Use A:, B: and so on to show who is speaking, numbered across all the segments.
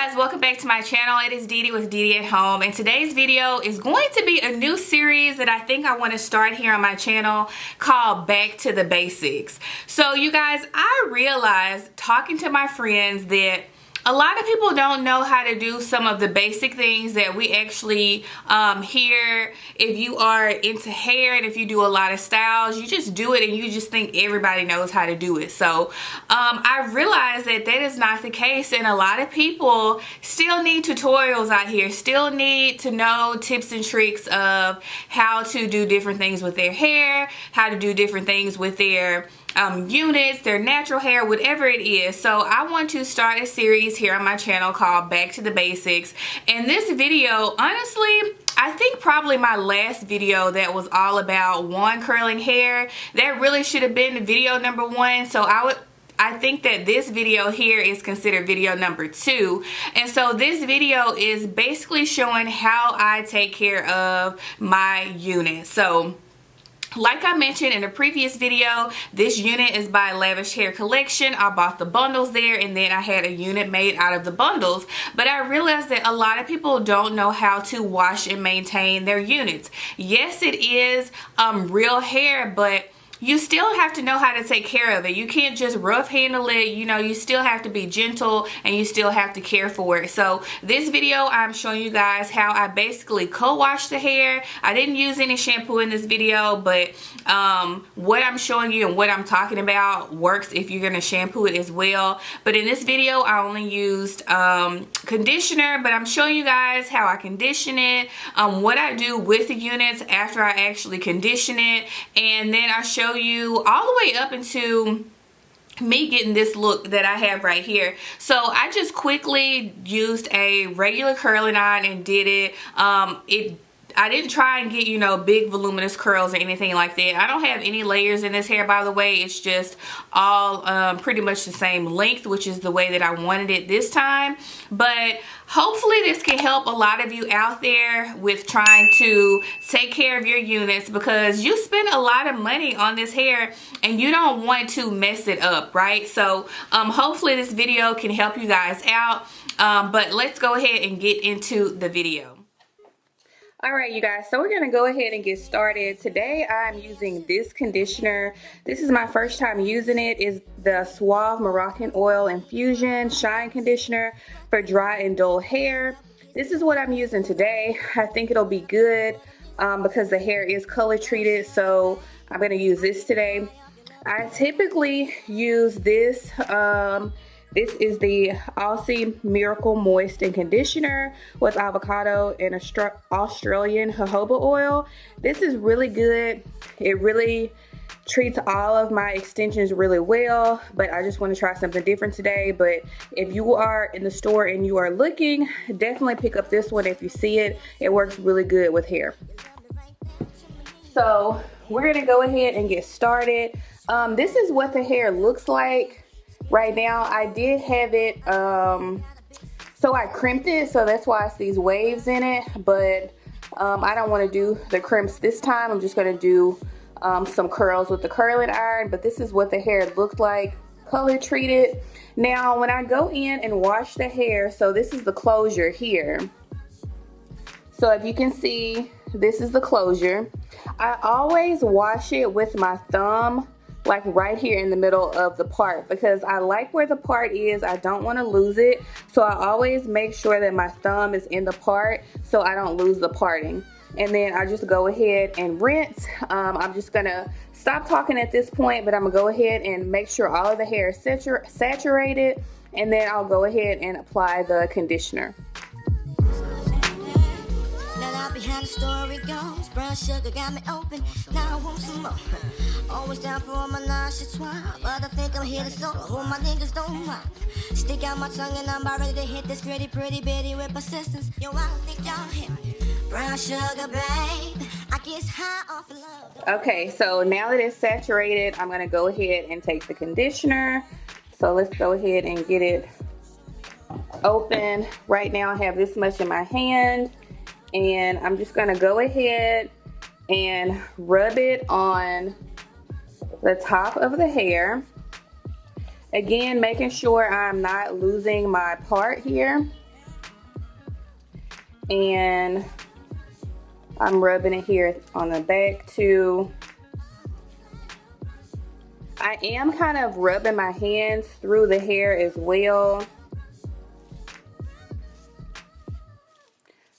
A: guys, welcome back to my channel. It is Dee Dee with Dee Dee at Home, and today's video is going to be a new series that I think I want to start here on my channel called Back to the Basics. So you guys, I realized talking to my friends that a lot of people don't know how to do some of the basic things that we actually hear. If you are into hair and if you do a lot of styles, you just do it and you just think everybody knows how to do it. So I realized that that is not the case, and a lot of people still need tutorials out here, still need to know tips and tricks of how to do different things with their hair, how to do different things with their units, their natural hair, whatever it is. So I want to start a series here on my channel called Back to the Basics. And this video, honestly, I think probably my last video that was all about wand curling hair, that really should have been video number 1. So I think that this video here is considered video number 2. And so this video is basically showing how I take care of my unit. So like I mentioned in a previous video, this unit is by Lavish Hair Collection. I bought the bundles there, and then I had a unit made out of the bundles. But I realized that a lot of people don't know how to wash and maintain their units. Yes, it is real hair, but you still have to know how to take care of it. You can't just rough handle it. You know, you still have to be gentle and you still have to care for it. So this video, I'm showing you guys how I basically co-wash the hair. I didn't use any shampoo in this video, but what I'm showing you and what I'm talking about works if you're gonna shampoo it as well. But in this video, I only used conditioner, but I'm showing you guys how I condition it, what I do with the units after I actually condition it, and then I show you all the way up into me getting this look that I have right here. So I just quickly used a regular curling iron and did it. I didn't try and get, you know, big voluminous curls or anything like that. I don't have any layers in this hair, by the way. It's just all pretty much the same length, which is the way that I wanted it this time. But hopefully this can help a lot of you out there with trying to take care of your units, because you spend a lot of money on this hair and you don't want to mess it up, right? So hopefully this video can help you guys out. But let's go ahead and get into the video. Alright you guys, so we're going to go ahead and get started. Today I'm using this conditioner. This is my first time using it. It's the Suave Moroccan Oil Infusion Shine Conditioner for dry and dull hair. This is what I'm using today. I think it'll be good because the hair is color treated, so I'm going to use this today. I typically use this. This is the Aussie Miracle Moist and Conditioner with avocado and Australian jojoba oil. This is really good. It really treats all of my extensions really well, but I just want to try something different today. But if you are in the store and you are looking, definitely pick up this one if you see it. It works really good with hair. So we're going to go ahead and get started. This is what the hair looks like right now. I did have it, so I crimped it, so that's why it's these waves in it, but I don't want to do the crimps this time. I'm just going to do some curls with the curling iron, but this is what the hair looked like, color treated. Now when I go in and wash the hair, so this is the closure here. So if you can see, this is the closure. I always wash it with my thumb, like right here in the middle of the part, because I like where the part is. I don't want to lose it, so I always make sure that my thumb is in the part so I don't lose the parting. And then I just go ahead and rinse. I'm just gonna stop talking at this point, but I'm gonna go ahead and make sure all of the hair is saturated, and then I'll go ahead and apply the conditioner. Behind the story goes, brown sugar got me open. Now I want some more. Always down for all my nauseous swine, but I think I'm here to solo. Hold my niggas don't mind. Stick out my tongue and I'm about ready to hit this gritty, pretty bitty with persistence. Yo, I don't think y'all hear me. Brown sugar, babe. I guess high off of love. Okay, so now that it's saturated, I'm gonna go ahead and take the conditioner. So let's go ahead and get it open. Right now I have this much in my hand, and I'm just gonna go ahead and rub it on the top of the hair. Again, making sure I'm not losing my part here. and I'm rubbing it here on the back too. I am kind of rubbing my hands through the hair as well,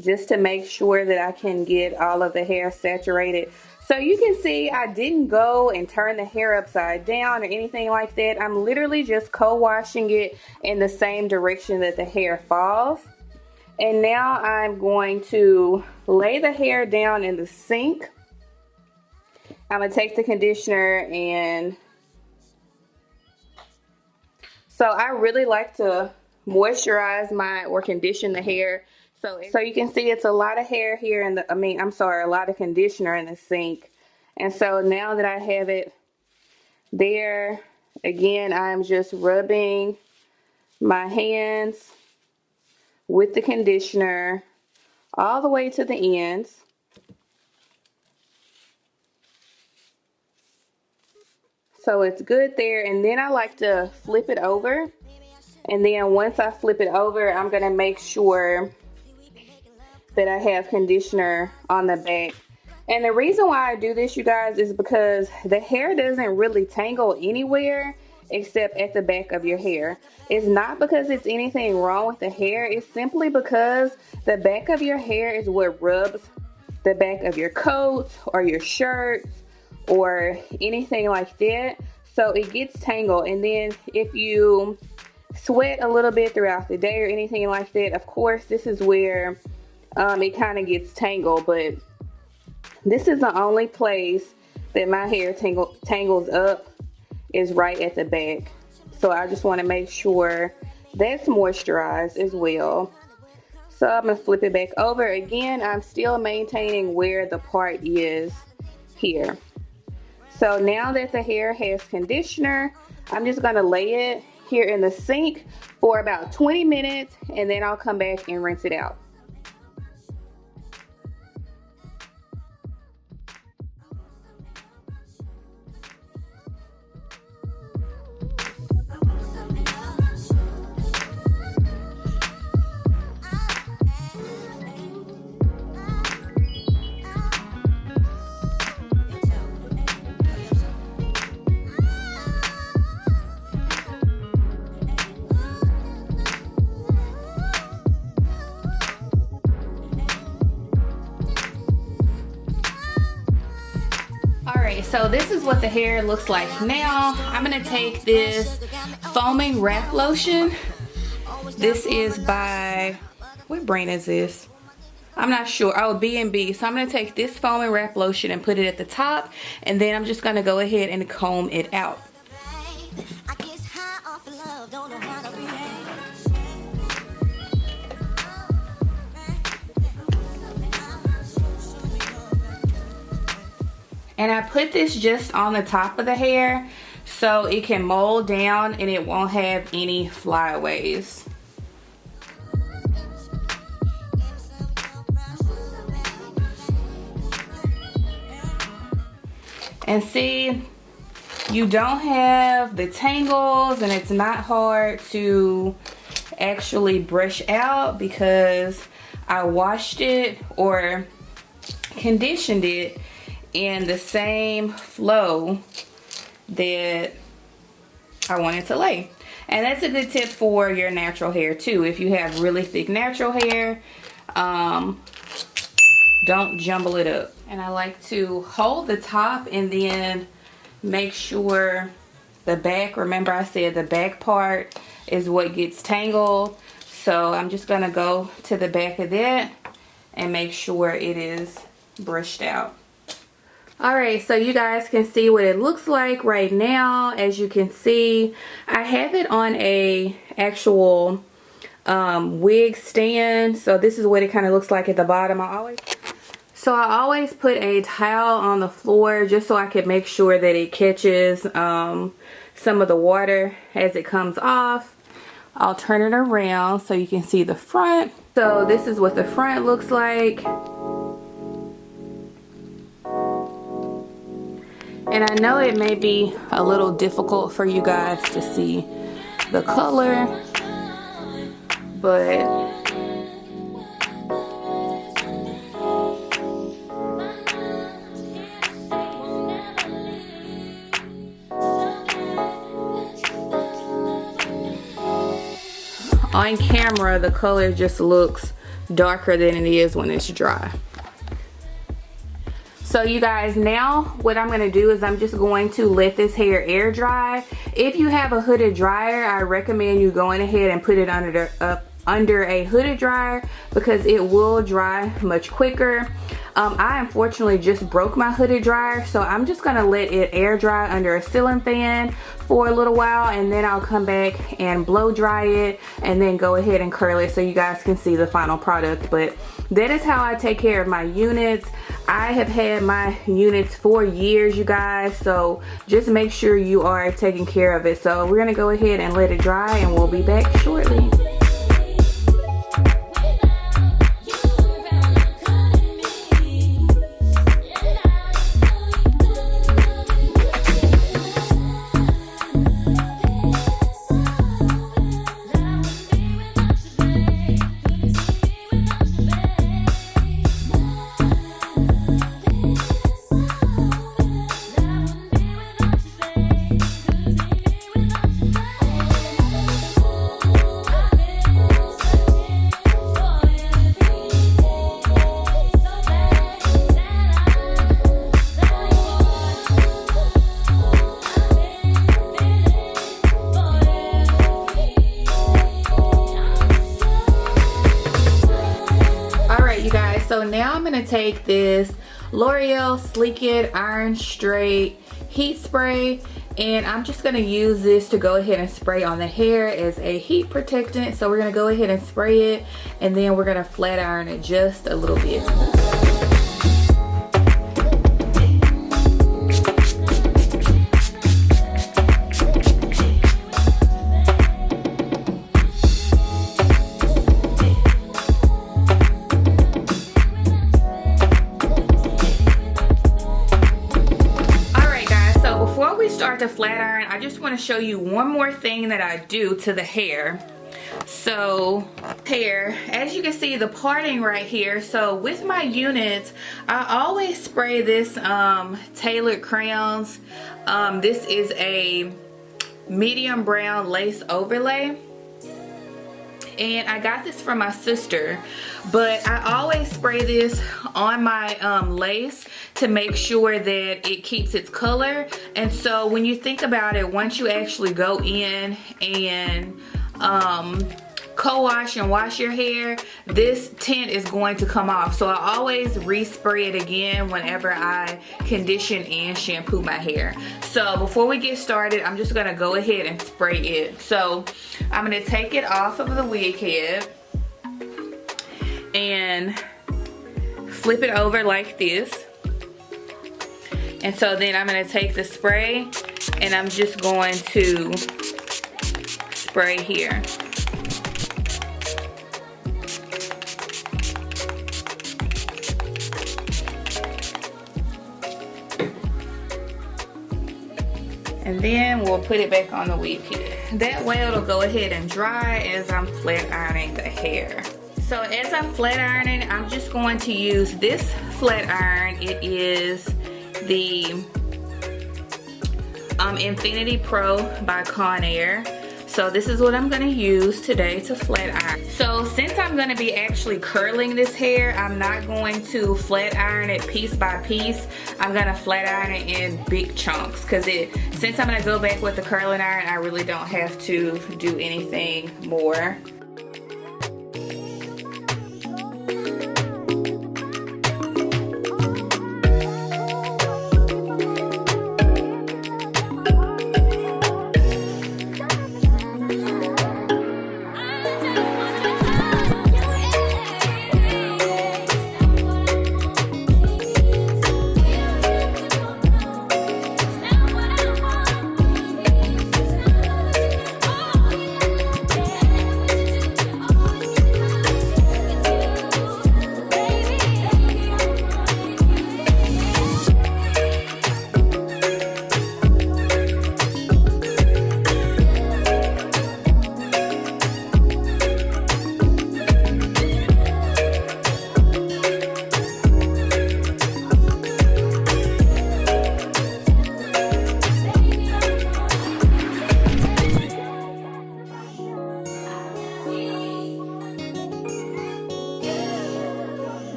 A: just to make sure that I can get all of the hair saturated. So you can see I didn't go and turn the hair upside down or anything like that. I'm literally just co-washing it in the same direction that the hair falls. And now I'm going to lay the hair down in the sink. I'm going to take the conditioner, and so I really like to moisturize or condition the hair. So you can see it's a lot of hair here in the, a lot of conditioner in the sink. And so now that I have it there, again, I'm just rubbing my hands with the conditioner all the way to the ends. So it's good there, and then I like to flip it over. And then once I flip it over, I'm gonna make sure that I have conditioner on the back. And the reason why I do this, you guys, is because the hair doesn't really tangle anywhere except at the back of your hair. It's not because it's anything wrong with the hair. It's simply because the back of your hair is what rubs the back of your coats or your shirts or anything like that. So it gets tangled. And then if you sweat a little bit throughout the day or anything like that, of course, this is where it kind of gets tangled. But this is the only place that my hair tangles up, is right at the back. So I just want to make sure that's moisturized as well. So I'm going to flip it back over. Again, I'm still maintaining where the part is here. So now that the hair has conditioner, I'm just going to lay it here in the sink for about 20 minutes, and then I'll come back and rinse it out. So this is what the hair looks like now. I'm gonna take this foaming wrap lotion. This is by, what brand is this? I'm not sure. Oh, B&B. So I'm gonna take this foaming wrap lotion and put it at the top, and then I'm just gonna go ahead and comb it out. And I put this just on the top of the hair so it can mold down and it won't have any flyaways. And see, you don't have the tangles, and it's not hard to actually brush out because I washed it or conditioned it in the same flow that I wanted to lay. And that's a good tip for your natural hair too. If you have really thick natural hair, don't jumble it up. And I like to hold the top and then make sure the back, remember I said the back part is what gets tangled. So I'm just gonna go to the back of that and make sure it is brushed out. Alright, so you guys can see what it looks like right now. As you can see, I have it on a actual wig stand. So this is what it kind of looks like at the bottom. I always put a towel on the floor just so I can make sure that it catches some of the water as it comes off. I'll turn it around so you can see the front. So this is what the front looks like. And I know it may be a little difficult for you guys to see the color, but on camera the color just looks darker than it is when it's dry. So you guys, now what I'm going to do is I'm just going to let this hair air dry. If you have a hooded dryer, I recommend you going ahead and put it under a hooded dryer because it will dry much quicker. I unfortunately just broke my hooded dryer, so I'm just going to let it air dry under a ceiling fan for a little while, and then I'll come back and blow dry it and then go ahead and curl it so you guys can see the final product. But that is how I take care of my units. I have had my units for years, you guys, so just make sure you are taking care of it. So we're going to go ahead and let it dry and we'll be back shortly. So now I'm going to take this L'Oreal Sleek It Iron Straight Heat Spray, and I'm just going to use this to go ahead and spray on the hair as a heat protectant. So we're going to go ahead and spray it, and then we're going to flat iron it just a little bit. To flat iron, I just want to show you one more thing that I do to the hair. So hair, as you can see, the parting right here. So with my units, I always spray this tailored crayons. This is a medium brown lace overlay, and I got this from my sister, but I always spray this on my lace to make sure that it keeps its color. And so when you think about it, once you actually go in and co-wash and wash your hair, this tint is going to come off. So I always respray it again whenever I condition and shampoo my hair. So before we get started, I'm just going to go ahead and spray it. So I'm going to take it off of the wig head and flip it over like this. And so then I'm going to take the spray and I'm just going to spray here. And then we'll put it back on the wig head. That way it'll go ahead and dry as I'm flat ironing the hair. So as I'm flat ironing, I'm just going to use this flat iron. It is the Infinity Pro by Conair. So this is what I'm going to use today to flat iron. So since I'm going to be actually curling this hair, I'm not going to flat iron it piece by piece. I'm going to flat iron it in big chunks because since I'm going to go back with the curling iron, I really don't have to do anything more.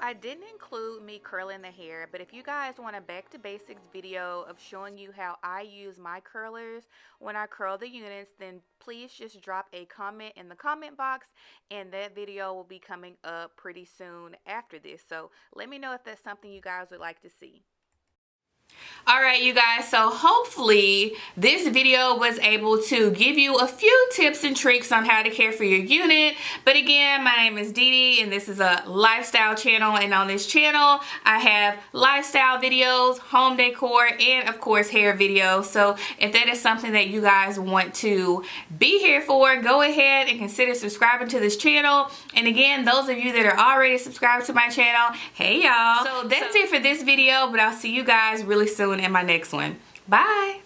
A: I didn't include me curling the hair, but if you guys want a back to basics video of showing you how I use my curlers when I curl the units, then please just drop a comment in the comment box, and that video will be coming up pretty soon after this. So let me know if that's something you guys would like to see. Alright you guys, so hopefully this video was able to give you a few tips and tricks on how to care for your unit. But again, my name is Dee Dee and this is a lifestyle channel, and on this channel I have lifestyle videos, home decor, and of course hair videos. So if that is something that you guys want to be here for, go ahead and consider subscribing to this channel. And again, those of you that are already subscribed to my channel, hey y'all. So that's it for this video, but I'll see you guys really soon in my next one. Bye.